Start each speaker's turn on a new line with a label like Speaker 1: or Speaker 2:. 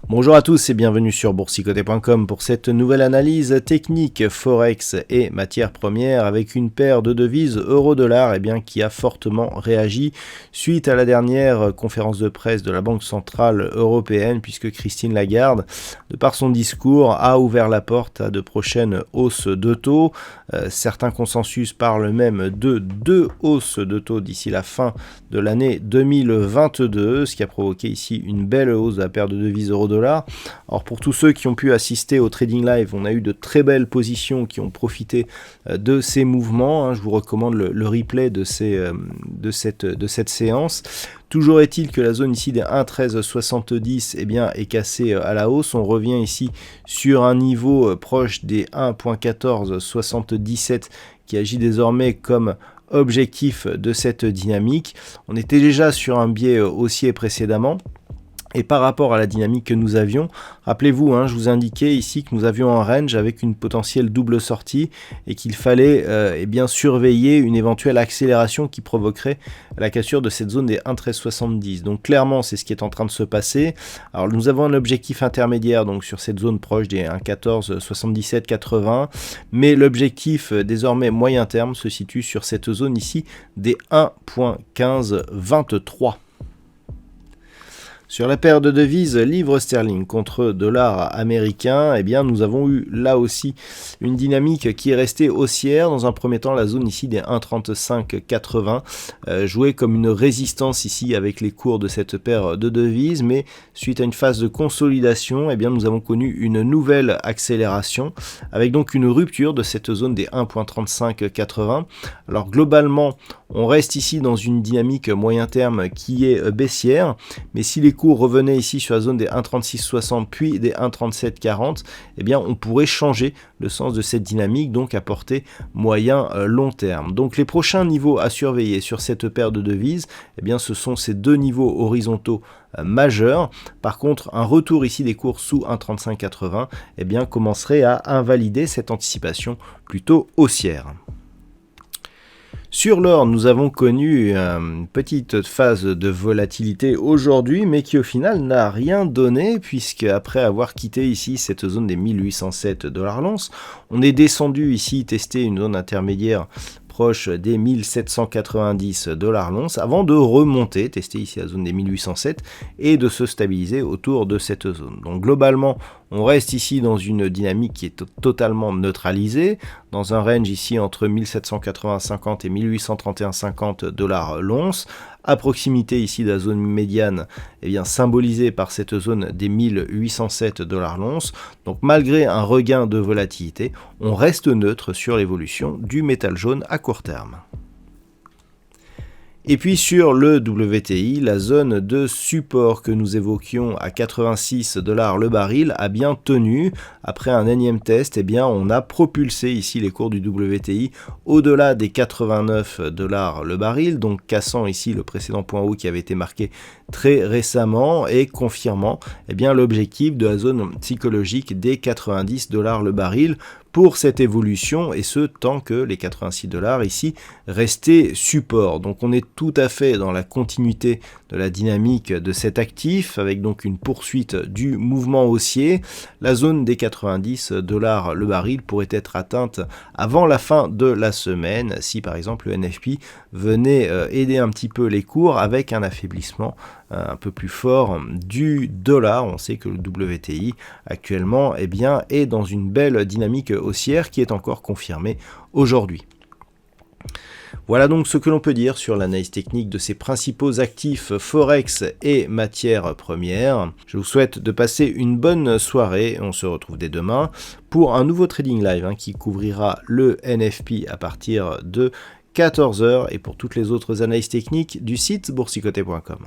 Speaker 1: Bonjour à tous et bienvenue sur boursicoté.com pour cette nouvelle analyse technique Forex et matières premières avec une paire de devises euro-dollar qui a fortement réagi suite à la dernière conférence de presse de la Banque Centrale Européenne, puisque Christine Lagarde, de par son discours, a ouvert la porte à de prochaines hausses de taux. Certains consensus parlent même de 2 hausses de taux d'ici la fin de l'année 2022, ce qui a provoqué ici une belle hausse de la paire de devises euro-dollar. Alors pour tous ceux qui ont pu assister au trading live, on a eu de très belles positions qui ont profité de ces mouvements. Je vous recommande le replay de cette séance. Toujours est-il que la zone ici des 1,1370 est cassée à la hausse. On revient ici sur un niveau proche des 1,1477 qui agit désormais comme objectif de cette dynamique. On était déjà sur un biais haussier précédemment. Et par rapport à la dynamique que nous avions, rappelez-vous, je vous indiquais ici que nous avions un range avec une potentielle double sortie et qu'il fallait surveiller une éventuelle accélération qui provoquerait la cassure de cette zone des 1,1370. Donc clairement, c'est ce qui est en train de se passer. Alors nous avons un objectif intermédiaire donc sur cette zone proche des 1,147780, mais l'objectif désormais moyen terme se situe sur cette zone ici des 1,1523. Sur la paire de devises livre sterling contre dollar américain, nous avons eu là aussi une dynamique qui est restée haussière. Dans un premier temps, la zone ici des 1,3580 jouait comme une résistance ici avec les cours de cette paire de devises, mais suite à une phase de consolidation, nous avons connu une nouvelle accélération avec donc une rupture de cette zone des 1,3580. Alors globalement, on reste ici dans une dynamique moyen terme qui est baissière, mais si les cours revenaient ici sur la zone des 1,3660 puis des 1,3740, on pourrait changer le sens de cette dynamique, donc à portée moyen long terme. Donc les prochains niveaux à surveiller sur cette paire de devises, ce sont ces deux niveaux horizontaux majeurs. Par contre, un retour ici des cours sous 1,3580 commencerait à invalider cette anticipation plutôt haussière. Sur l'or, nous avons connu une petite phase de volatilité aujourd'hui, mais qui au final n'a rien donné, puisque après avoir quitté ici cette zone des 1807 $ l'once, on est descendu ici tester une zone intermédiaire proche des 1790 $ l'once avant de remonter, tester ici la zone des 1807 et de se stabiliser autour de cette zone. Donc globalement, on reste ici dans une dynamique qui est totalement neutralisée, dans un range ici entre 1780,50 et 1831,50 $ l'once, à proximité ici de la zone médiane, symbolisée par cette zone des 1807 $ l'once. Donc malgré un regain de volatilité, on reste neutre sur l'évolution du métal jaune à court terme. Et puis sur le WTI, la zone de support que nous évoquions à 86 $ le baril a bien tenu. Après un énième test, on a propulsé ici les cours du WTI au-delà des 89 $ le baril, donc cassant ici le précédent point haut qui avait été marqué très récemment et confirmant l'objectif de la zone psychologique des 90 $ le baril pour cette évolution, et ce tant que les 86 $ ici restaient support. Donc on est tout à fait dans la continuité de la dynamique de cet actif, avec donc une poursuite du mouvement haussier. La zone des 90 $ le baril pourrait être atteinte avant la fin de la semaine, si par exemple le NFP venait aider un petit peu les cours avec un affaiblissement un peu plus fort du dollar. On sait que le WTI actuellement est dans une belle dynamique haussière qui est encore confirmée aujourd'hui. Voilà donc ce que l'on peut dire sur l'analyse technique de ces principaux actifs Forex et matières premières. Je vous souhaite de passer une bonne soirée. On se retrouve dès demain pour un nouveau trading live qui couvrira le NFP à partir de 14 h et pour toutes les autres analyses techniques du site boursicoté.com.